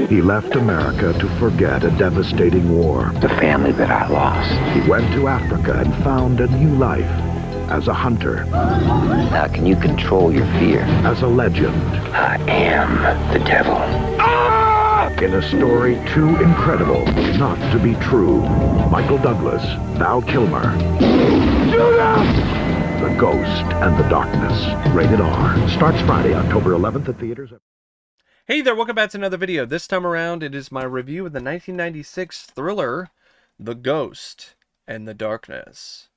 He left America to forget a devastating war. The family that I lost. He went to Africa and found a new life as a hunter. Now, can you control your fear? As a legend. I am the devil. In a story too incredible not to be true. Michael Douglas, Val Kilmer. The Ghost and the Darkness. Rated R. Starts Friday, October 11th at theaters. Hey there, welcome back to another video. This time around, it is my review of the 1996 thriller, The Ghost and the Darkness.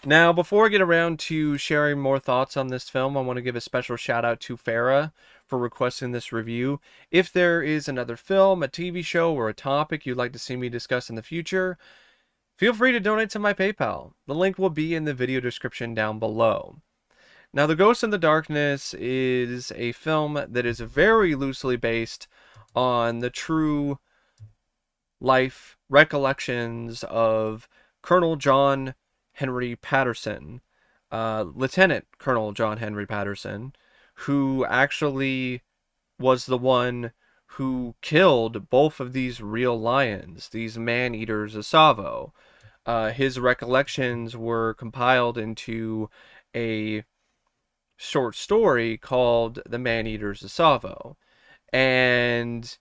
Now, before I get around to sharing more thoughts on this film, I want to give a special shout out to Farah for requesting this review. If there is another film, a TV show, or a topic you'd like to see me discuss in the future, feel free to donate to my PayPal. The link will be in the video description down below. Now, The Ghost in the Darkness is a film that is very loosely based on the true life recollections of Colonel John Henry Patterson, Lieutenant Colonel John Henry Patterson, who actually was the one who killed both of these real lions, these man-eaters of Tsavo. His recollections were compiled into a short story called The Man-Eaters of Tsavo, and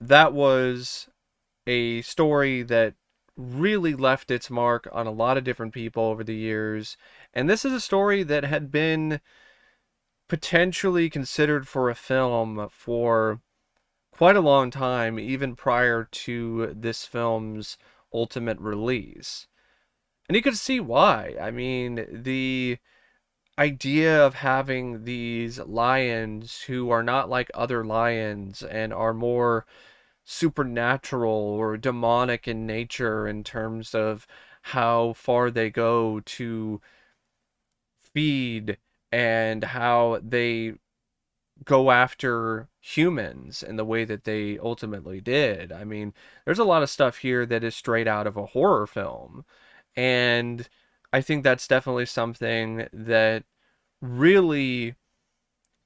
that was a story that really left its mark on a lot of different people over the years. And this is a story that had been potentially considered for a film for quite a long time, even prior to this film's ultimate release. And you could see why. I mean, the idea of having these lions who are not like other lions and are more supernatural or demonic in nature in terms of how far they go to feed and how they go after humans in the way that they ultimately did. I mean, there's a lot of stuff here that is straight out of a horror film, and I think that's definitely something that really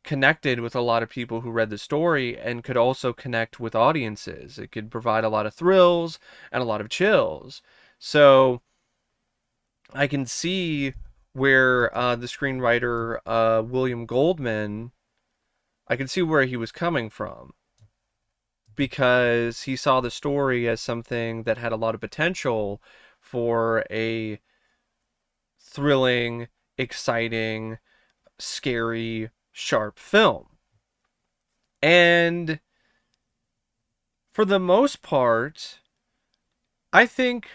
connected with a lot of people who read the story and could also connect with audiences. It could provide a lot of thrills and a lot of chills. So I can see where the screenwriter William Goldman, I can see where he was coming from, because he saw the story as something that had a lot of potential for a thrilling, exciting, scary, sharp film. And for the most part, I think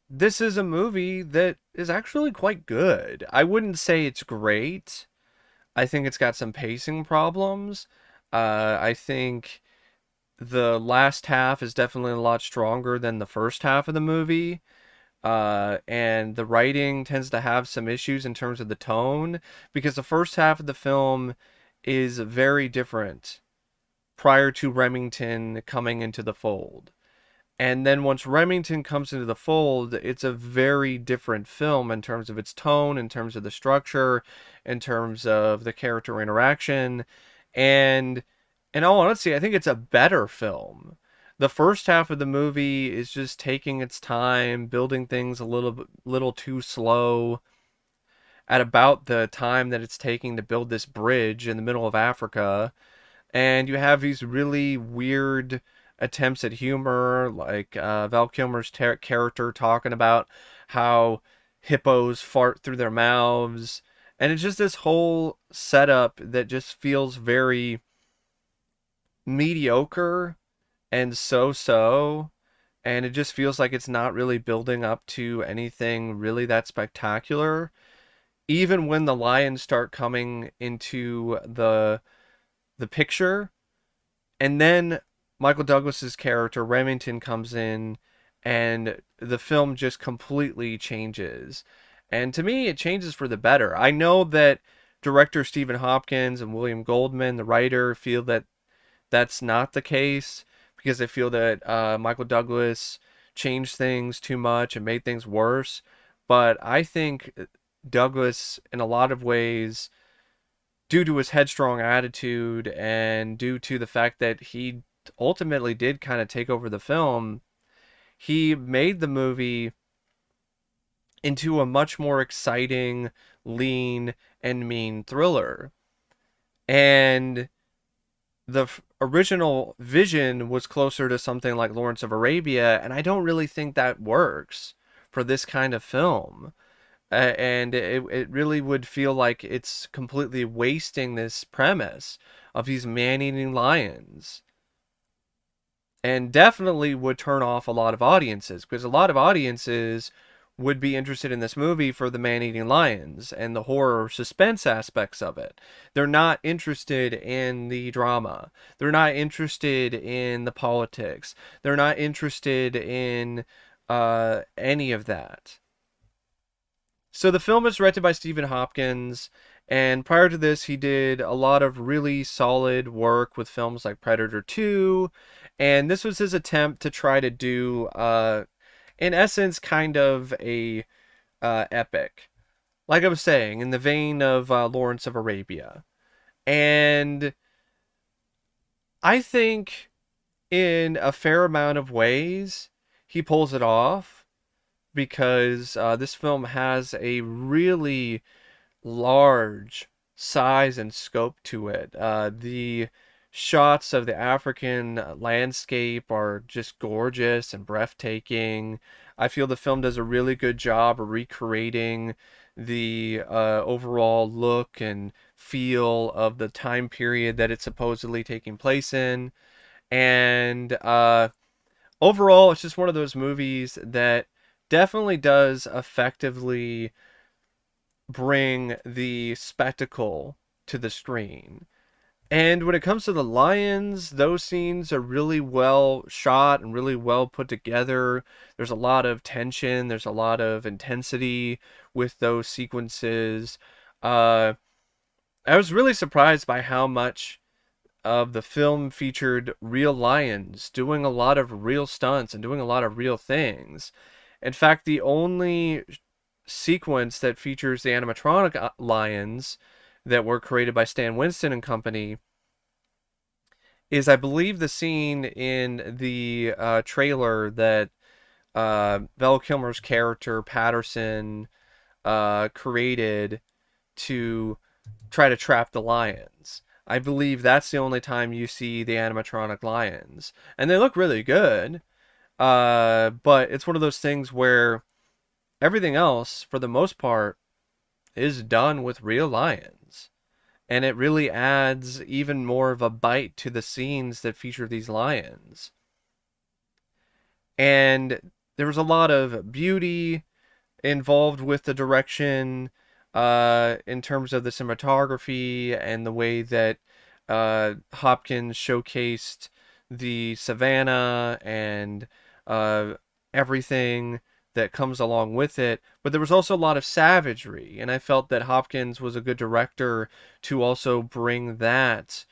this is a movie that is actually quite good. I wouldn't say it's great. I think it's got some pacing problems. I think the last half is definitely a lot stronger than the first half of the movie. And the writing tends to have some issues in terms of the tone, because the first half of the film is very different prior to Remington coming into the fold. And then once Remington comes into the fold, it's a very different film in terms of its tone, in terms of the structure, in terms of the character interaction. And in all honesty, I think it's a better film. The first half of the movie is just taking its time, building things a little too slow. At about the time that it's taking to build this bridge in the middle of Africa, and you have these really weird attempts at humor, like Val Kilmer's character talking about how hippos fart through their mouths, and it's just this whole setup that just feels very mediocre and so-so, and it just feels like it's not really building up to anything really that spectacular. Even when the lions start coming into the picture, and then Michael Douglas's character Remington comes in, and the film just completely changes. And to me, it changes for the better. I know that director Stephen Hopkins and William Goldman, the writer, feel that that's not the case, because they feel that Michael Douglas changed things too much and made things worse. But I think Douglas, in a lot of ways, due to his headstrong attitude and due to the fact that he ultimately did kind of take over the film, he made the movie into a much more exciting, lean, and mean thriller. And the original vision was closer to something like Lawrence of Arabia, and I don't really think that works for this kind of film. And it really would feel like it's completely wasting this premise of these man-eating lions, and definitely would turn off a lot of audiences, because a lot of audiences would be interested in this movie for the man-eating lions and the horror suspense aspects of it. They're not interested in the drama. They're not interested in the politics. They're not interested in any of that. So the film is directed by Stephen Hopkins, and prior to this, he did a lot of really solid work with films like Predator 2, and this was his attempt to try to do, in essence, kind of a epic. Like I was saying, in the vein of Lawrence of Arabia. And I think in a fair amount of ways, he pulls it off, because this film has a really large size and scope to it. The shots of the African landscape are just gorgeous and breathtaking. I feel the film does a really good job of recreating the overall look and feel of the time period that it's supposedly taking place in. And overall, it's just one of those movies that definitely does effectively bring the spectacle to the screen. And when it comes to the lions, those scenes are really well shot and really well put together. There's a lot of tension, there's a lot of intensity with those sequences. I was really surprised by how much of the film featured real lions doing a lot of real stunts and doing a lot of real things. In fact, the only sequence that features the animatronic lions that were created by Stan Winston and company is, I believe, the scene in the trailer that Val Kilmer's character Patterson created to try to trap the lions. I believe that's the only time you see the animatronic lions, and they look really good. But it's one of those things where everything else, for the most part, is done with real lions. And it really adds even more of a bite to the scenes that feature these lions. And there was a lot of beauty involved with the direction, in terms of the cinematography and the way that Hopkins showcased the savannah and everything that comes along with it. But there was also a lot of savagery, and I felt that Hopkins was a good director to also bring that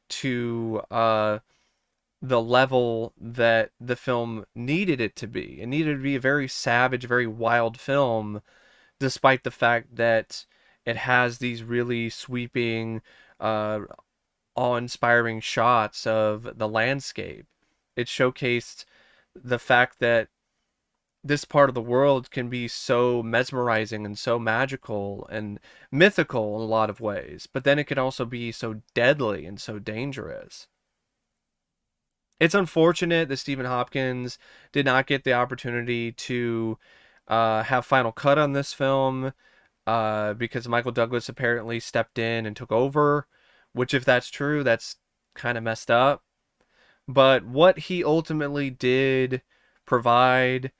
to the level that the film needed it to be. It needed to be a very savage, very wild film, despite the fact that it has these really sweeping, awe-inspiring shots of the landscape. It showcased the fact that this part of the world can be so mesmerizing and so magical and mythical in a lot of ways, but then it can also be so deadly and so dangerous. It's unfortunate that Stephen Hopkins did not get the opportunity to have final cut on this film, because Michael Douglas apparently stepped in and took over, which, if that's true, that's kind of messed up. But what he ultimately did provide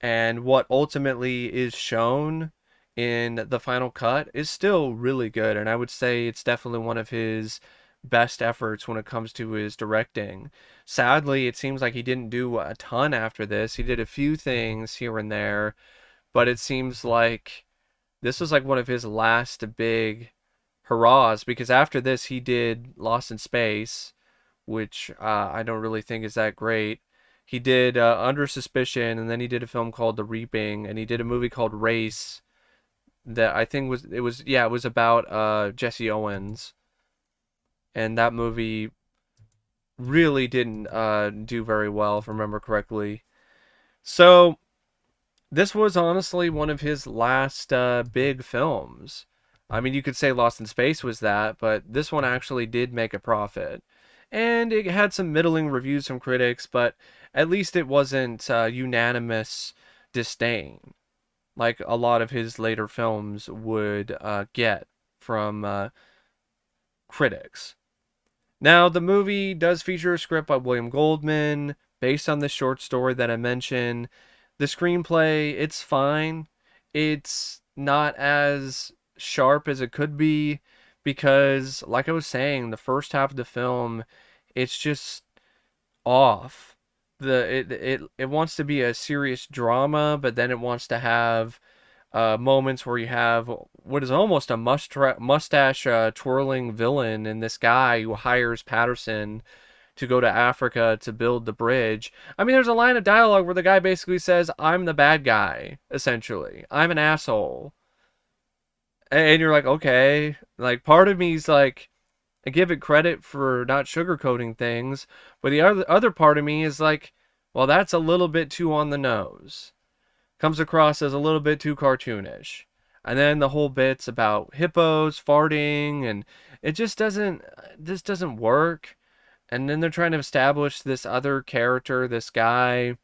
and what ultimately is shown in the final cut is still really good, and I would say it's definitely one of his best efforts when it comes to his directing. Sadly, it seems like he didn't do a ton after this. He did a few things here and there, but it seems like this was like one of his last big hurrahs, because after this he did Lost in Space, which I don't really think is that great. He did Under Suspicion, and then he did a film called The Reaping, and he did a movie called Race that I think it was about Jesse Owens, and that movie really didn't do very well, if I remember correctly. So this was honestly one of his last big films. I mean, you could say Lost in Space was that, but this one actually did make a profit. And it had some middling reviews from critics, but at least it wasn't unanimous disdain, like a lot of his later films would get from critics. Now, the movie does feature a script by William Goldman, based on the short story that I mentioned. The screenplay, it's fine. It's not as sharp as it could be because, like I was saying, the first half of the film, it's just off. It wants to be a serious drama, but then it wants to have moments where you have what is almost a mustache twirling villain in this guy who hires Patterson to go to Africa to build the bridge. I mean, there's a line of dialogue where the guy basically says, "I'm the bad guy," essentially. "I'm an asshole." And you're like, okay. Like, part of me's like, I give it credit for not sugarcoating things, but the other part of me is like, well, that's a little bit too on the nose. Comes across as a little bit too cartoonish. And then the whole bit's about hippos farting, and it just doesn't, this doesn't work. And then they're trying to establish this other character, this guy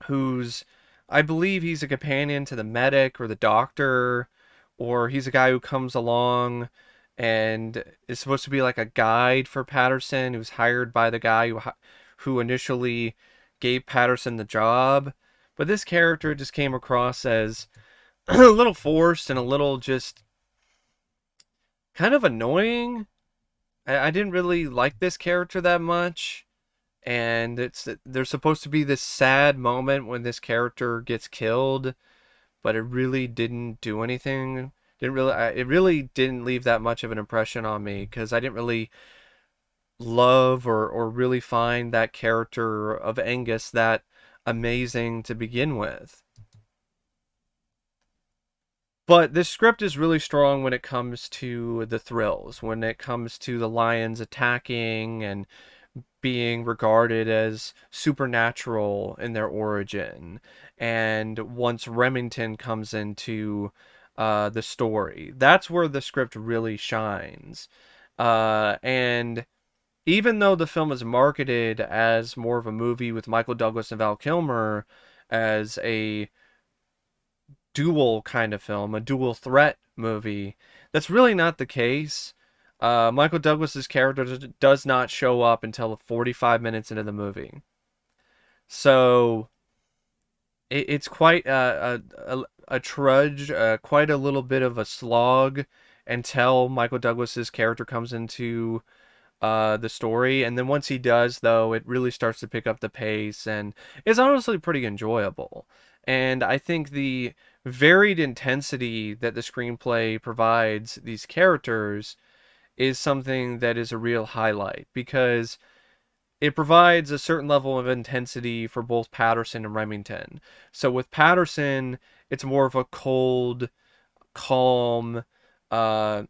who's, I believe he's a companion to the medic or the doctor, or he's a guy who comes along and is supposed to be like a guide for Patterson, who's hired by the guy who initially gave Patterson the job. But this character just came across as a little forced and a little just kind of annoying. I didn't really like this character that much. And there's supposed to be this sad moment when this character gets killed, but it really didn't do anything. It really didn't leave that much of an impression on me because I didn't really love or really find that character of Angus that amazing to begin with. But this script is really strong when it comes to the thrills, when it comes to the lions attacking and being regarded as supernatural in their origin. And once Remington comes into the story, that's where the script really shines. And even though the film is marketed as more of a movie with Michael Douglas and Val Kilmer as a dual kind of film, a dual threat movie, that's really not the case. Michael Douglas's character does not show up until 45 minutes into the movie. So it's quite a trudge, quite a little bit of a slog until Michael Douglas's character comes into the story. And then once he does, though, it really starts to pick up the pace and it's honestly pretty enjoyable. And I think the varied intensity that the screenplay provides these characters is something that is a real highlight because it provides a certain level of intensity for both Patterson and Remington. So with Patterson, it's more of a cold, calm, uh,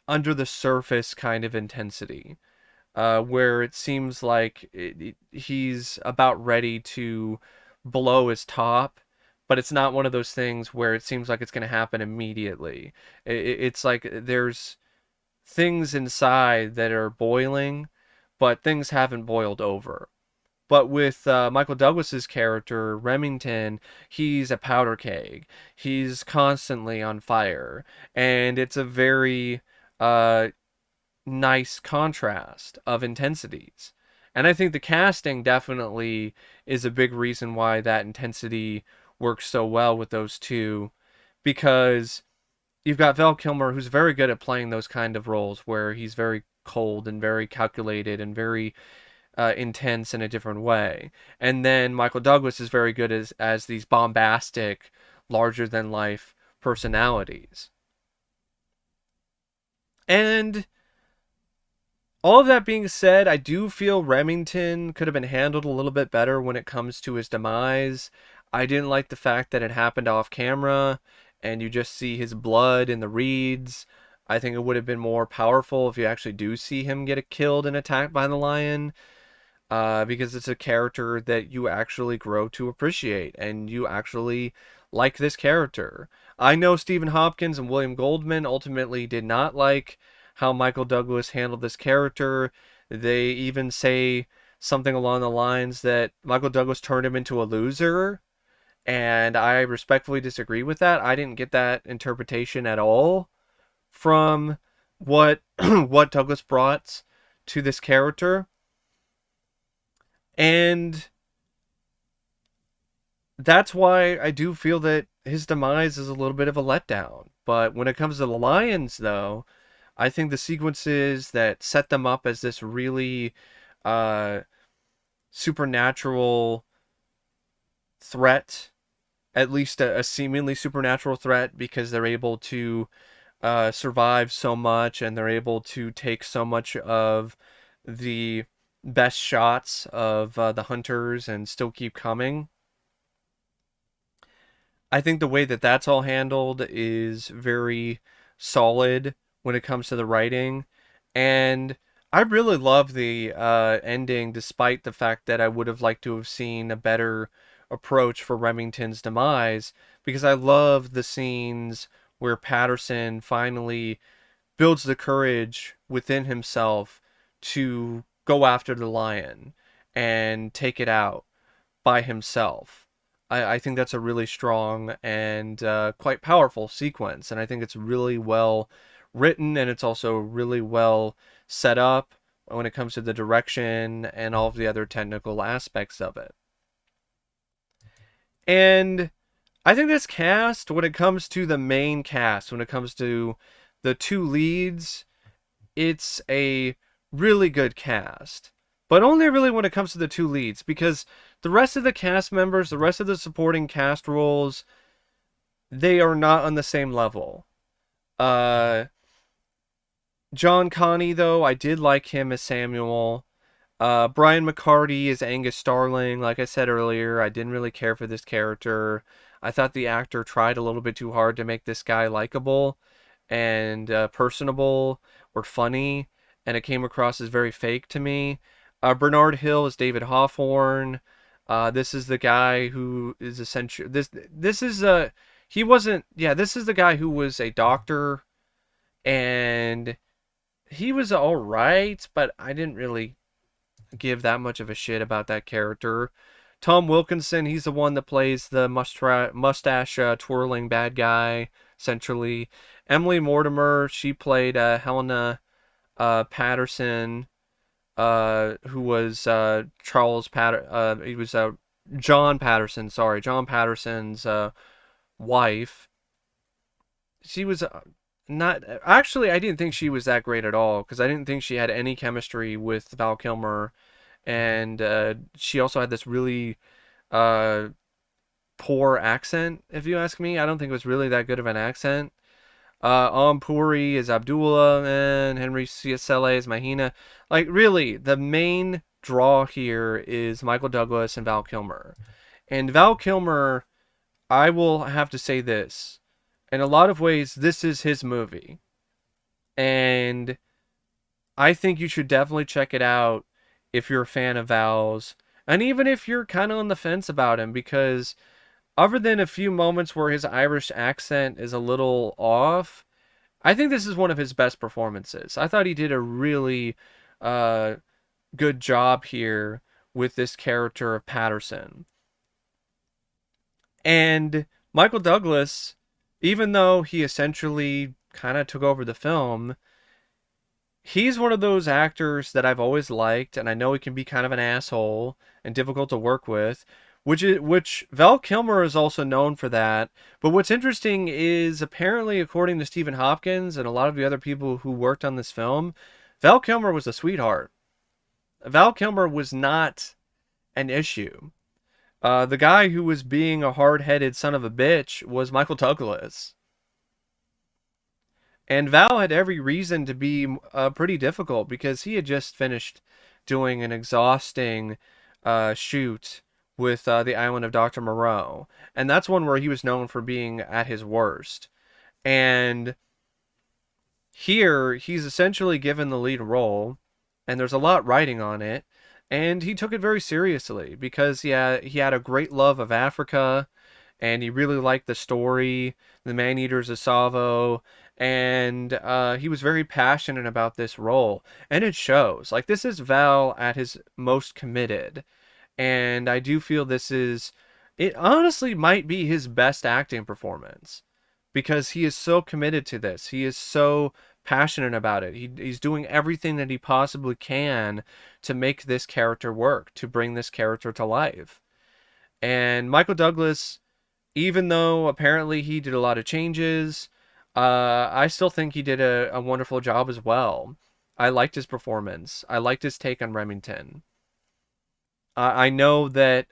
under the surface kind of intensity, where it seems like he's about ready to blow his top, but it's not one of those things where it seems like it's going to happen immediately. It's like there's things inside that are boiling, but things haven't boiled over. But with Michael Douglas's character, Remington, he's a powder keg. He's constantly on fire. And it's a very uh, nice contrast of intensities. And I think the casting definitely is a big reason why that intensity works so well with those two. Because you've got Val Kilmer, who's very good at playing those kind of roles where he's very cold and very calculated and very intense in a different way. And then Michael Douglas is very good as these bombastic, larger than life personalities. And all of that being said, I do feel Remington could have been handled a little bit better when it comes to his demise. I didn't like the fact that it happened off camera and you just see his blood in the reeds. I think it would have been more powerful if you actually do see him get killed and attacked by the lion, because it's a character that you actually grow to appreciate, and you actually like this character. I know Stephen Hopkins and William Goldman ultimately did not like how Michael Douglas handled this character. They even say something along the lines that Michael Douglas turned him into a loser, and I respectfully disagree with that. I didn't get that interpretation at all from what what Douglas brought to this character. And that's why I do feel that his demise is a little bit of a letdown. But when it comes to the Lions, though, I think the sequences that set them up as this really uh, supernatural threat, at least a seemingly supernatural threat, because they're able to survive so much, and they're able to take so much of the best shots of the hunters and still keep coming. I think the way that that's all handled is very solid when it comes to the writing. And I really love the ending, despite the fact that I would have liked to have seen a better approach for Remington's demise, because I love the scenes where Patterson finally builds the courage within himself to go after the lion and take it out by himself. I think that's a really strong and quite powerful sequence, and I think it's really well written, and it's also really well set up when it comes to the direction and all of the other technical aspects of it. And I think this cast, when it comes to the main cast, when it comes to the two leads, it's a really good cast. But only really when it comes to the two leads, because the rest of the cast members, the rest of the supporting cast roles, they are not on the same level. Uh, John Kani, though, I did like him as Samuel. Brian McCardie is Angus Starling. Like I said earlier, I didn't really care for this character. I thought the actor tried a little bit too hard to make this guy likable and personable or funny, and it came across as very fake to me. Bernard Hill is David Hawthorne. This is the guy who is essentially this is he wasn't, yeah, this is the guy who was a doctor, and he was all right, but I didn't really give that much of a shit about that character. Tom Wilkinson, he's the one that plays the mustache twirling bad guy, essentially. Emily Mortimer, she played Helena Patterson, who was he was John Patterson, sorry, John Patterson's wife. She was not actually. I didn't think she was that great at all, because I didn't think she had any chemistry with Val Kilmer, and she also had this really uh, poor accent. If you ask me, I don't think it was really that good of an accent. Puri is Abdullah, and Henry Ciacelli is Mahina. Like, really, the main draw here is Michael Douglas and Val Kilmer. And Val Kilmer, I will have to say this. In a lot of ways, this is his movie. And I think you should definitely check it out if you're a fan of Val's. And even if you're kind of on the fence about him, because other than a few moments where his Irish accent is a little off, I think this is one of his best performances. I thought he did a really uh, good job here with this character of Patterson. And Michael Douglas, even though he essentially kind of took over the film, he's one of those actors that I've always liked, and I know he can be kind of an asshole and difficult to work with, which Val Kilmer is also known for that. But what's interesting is, apparently, according to Stephen Hopkins and a lot of the other people who worked on this film, Val Kilmer was a sweetheart. Val Kilmer was not an issue. The guy who was being a hard-headed son of a bitch was Michael Douglas. And Val had every reason to be pretty difficult, because he had just finished doing an exhausting shoot with The Island of Dr. Moreau. And that's one where he was known for being at his worst. And Here, he's essentially given the lead role, and there's a lot riding on it, and he took it very seriously because he had a great love of Africa, and he really liked the story, the Man-Eaters of Savo, and he was very passionate about this role, and it shows. Like, this is Val at his most committed, and I do feel it honestly might be his best acting performance because he is so committed to this. He is so passionate about it. He's doing everything that he possibly can to make this character work, to bring this character to life. And Michael Douglas, even though apparently he did a lot of changes, I still think he did a wonderful job as well. I liked his performance. I liked his take on Remington. I know that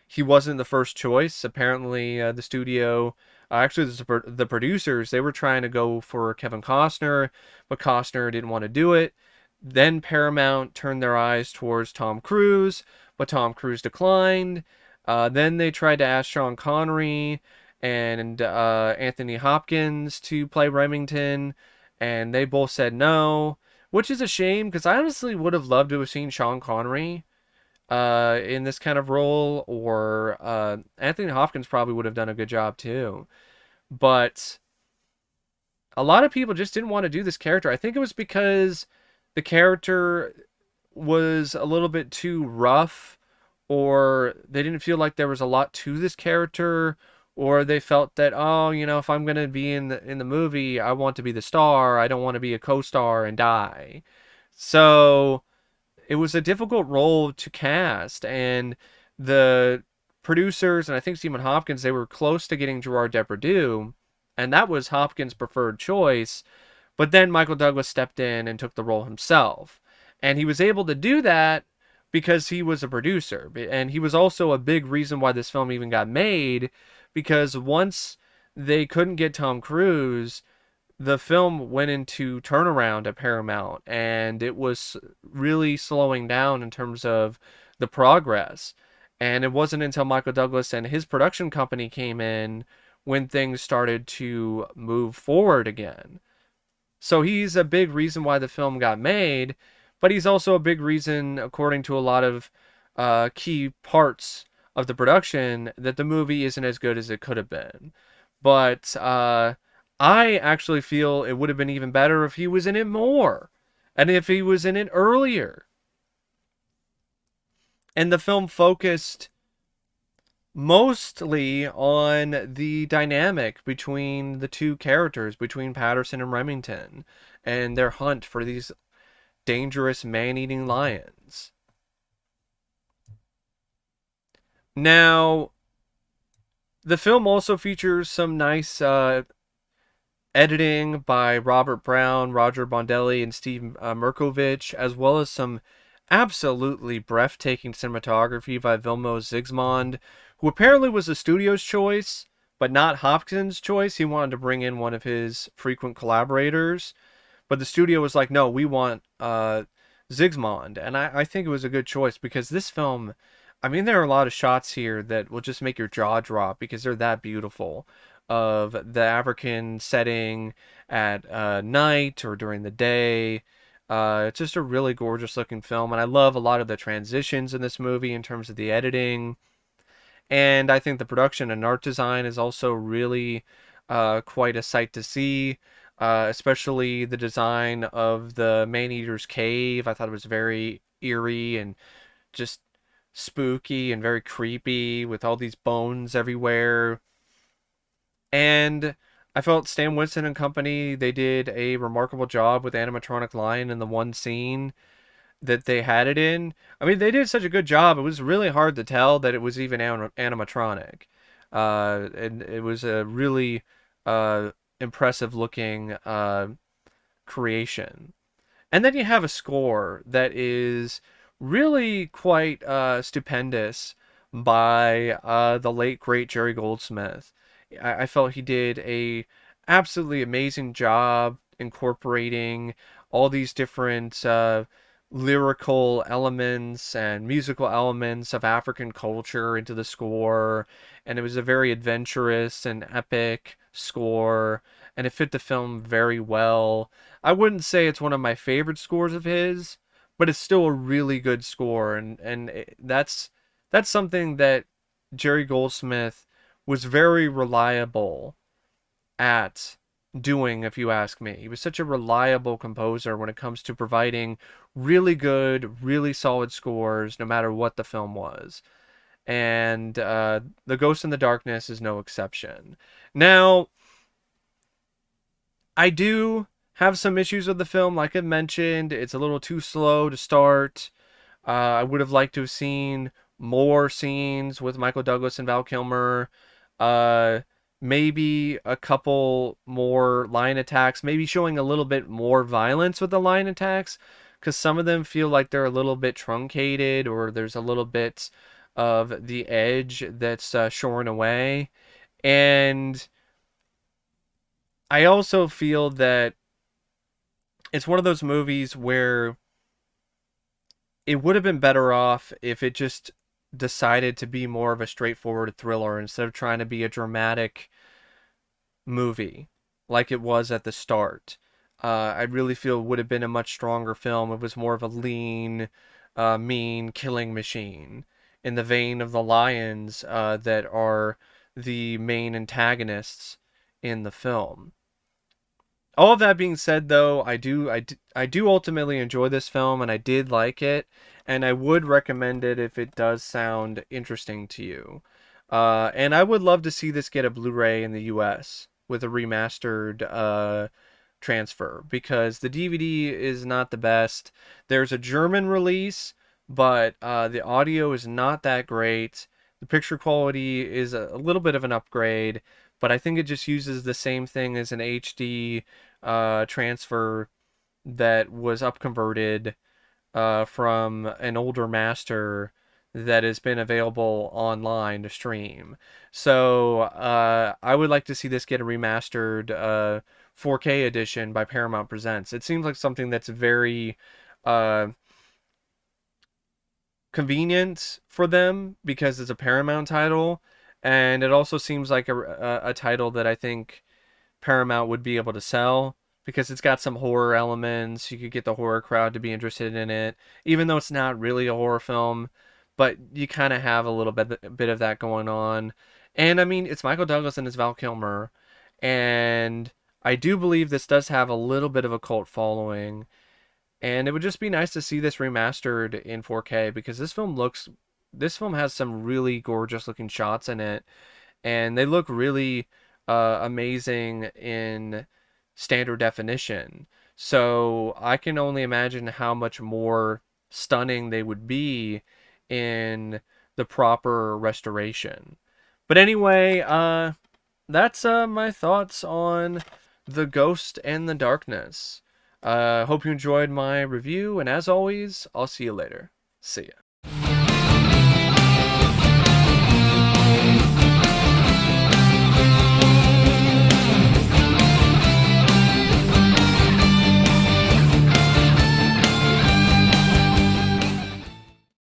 he wasn't the first choice. Apparently, the studio, actually the producers, they were trying to go for Kevin Costner, but Costner didn't want to do it. Then Paramount turned their eyes towards Tom Cruise, but Tom Cruise declined. Then they tried to ask Sean Connery and Anthony Hopkins to play Remington, and they both said no, which is a shame because I honestly would have loved to have seen Sean Connery in this kind of role, or Anthony Hopkins probably would have done a good job too. But a lot of people just didn't want to do this character. I think it was because the character was a little bit too rough, or they didn't feel like there was a lot to this character, or they felt that, oh, if I'm gonna be in the movie, I want to be the star. I don't want to be a co-star and die. So it was a difficult role to cast, and the producers and I think Stephen Hopkins, they were close to getting Gerard Depardieu, and that was Hopkins' preferred choice. But then Michael Douglas stepped in and took the role himself, and he was able to do that because he was a producer, and he was also a big reason why this film even got made, because once they couldn't get Tom Cruise, the film went into turnaround at Paramount, and it was really slowing down in terms of the progress. And it wasn't until Michael Douglas and his production company came in when things started to move forward again. So he's a big reason why the film got made, but he's also a big reason, according to a lot of key parts of the production, that the movie isn't as good as it could have been. But I actually feel it would have been even better if he was in it more, and if he was in it earlier. And the film focused mostly on the dynamic between the two characters, between Patterson and Remington, and their hunt for these dangerous man-eating lions. Now, the film also features some nice editing by Robert Brown, Roger Bondelli, and Steve Merkovich, as well as some absolutely breathtaking cinematography by Vilmos Zsigmond, who apparently was the studio's choice, but not Hopkins' choice. He wanted to bring in one of his frequent collaborators, but the studio was like, no, we want Zsigmond. And I think it was a good choice because this film, I mean, there are a lot of shots here that will just make your jaw drop because they're that beautiful, of the African setting at night or during the day. It's just a really gorgeous looking film, and I love a lot of the transitions in this movie in terms of the editing. And I think the production and art design is also really quite a sight to see, especially the design of the Man-Eater's cave. I thought it was very eerie and just spooky and very creepy with all these bones everywhere. And I felt Stan Winston and company, they did a remarkable job with animatronic lion in the one scene that they had it in. I mean, they did such a good job. It was really hard to tell that it was even animatronic. And it was a really impressive looking creation. And then you have a score that is really quite stupendous by the late great Jerry Goldsmith. I felt he did a absolutely amazing job incorporating all these different lyrical elements and musical elements of African culture into the score, and it was a very adventurous and epic score, and it fit the film very well. I wouldn't say it's one of my favorite scores of his, but it's still a really good score, that's something that Jerry Goldsmith was very reliable at doing, if you ask me. He was such a reliable composer when it comes to providing really good, really solid scores, no matter what the film was. And The Ghost in the Darkness is no exception. Now, I do have some issues with the film. Like I mentioned, it's a little too slow to start. I would have liked to have seen more scenes with Michael Douglas and Val Kilmer. Uh, Maybe a couple more line attacks. Maybe showing a little bit more violence with the line attacks, because some of them feel like they're a little bit truncated, or there's a little bit of the edge that's shorn away. And I also feel that it's one of those movies where it would have been better off if it just decided to be more of a straightforward thriller instead of trying to be a dramatic movie like it was at the start. I really feel it would have been a much stronger film. It was more of a lean, mean killing machine in the vein of the lions that are the main antagonists in the film. All of that being said, though, I do ultimately enjoy this film, and I did like it, and I would recommend it if it does sound interesting to you. And I would love to see this get a Blu-ray in the U.S. with a remastered transfer, because the DVD is not the best. There's a German release, but the audio is not that great. The picture quality is a little bit of an upgrade, but I think it just uses the same thing as an HD transfer that was upconverted from an older master that has been available online to stream. So I would like to see this get a remastered 4K edition by Paramount Presents. It seems like something that's very convenient for them because it's a Paramount title, and it also seems like a title that I think Paramount would be able to sell because it's got some horror elements. You could get the horror crowd to be interested in it, even though it's not really a horror film, but you kind of have a little bit of that going on. And I mean, it's Michael Douglas and it's Val Kilmer, and I do believe this does have a little bit of a cult following. And it would just be nice to see this remastered in 4K, because this film has some really gorgeous looking shots in it, and they look really amazing in standard definition. So I can only imagine how much more stunning they would be in the proper restoration. But anyway, that's my thoughts on The Ghost and the Darkness. Hope you enjoyed my review, and as always, I'll see you later. See ya.